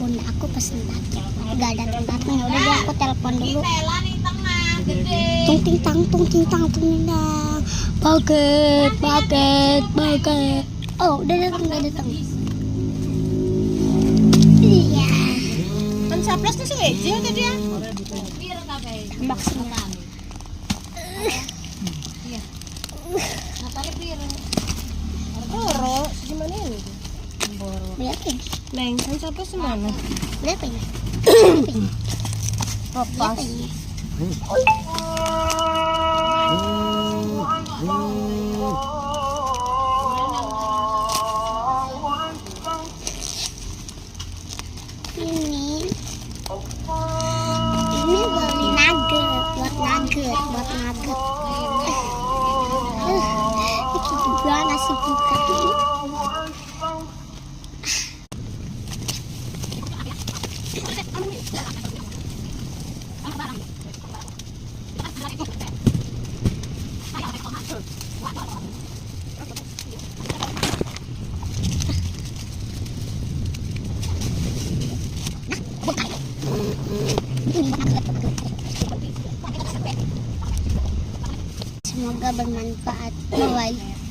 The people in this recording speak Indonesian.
bunda aku pesen paket. Gak datang-datang, ya udah deh aku telepon dulu. Tung ting tang, tung ting tang, tung ting tang. Paket. Oh, udah datang. Iya. Kan saplesnya sing eje tadi ya. Tambak semua. Iya. Natale piro? Oro, gimana ini? Berapa ini? Neng, kan saples semana? Berapa ini? Pas. Berapa ini? Ini beli nugget, buat nugget. Ini juga nasi buka ini. Semoga bermanfaat. Bye.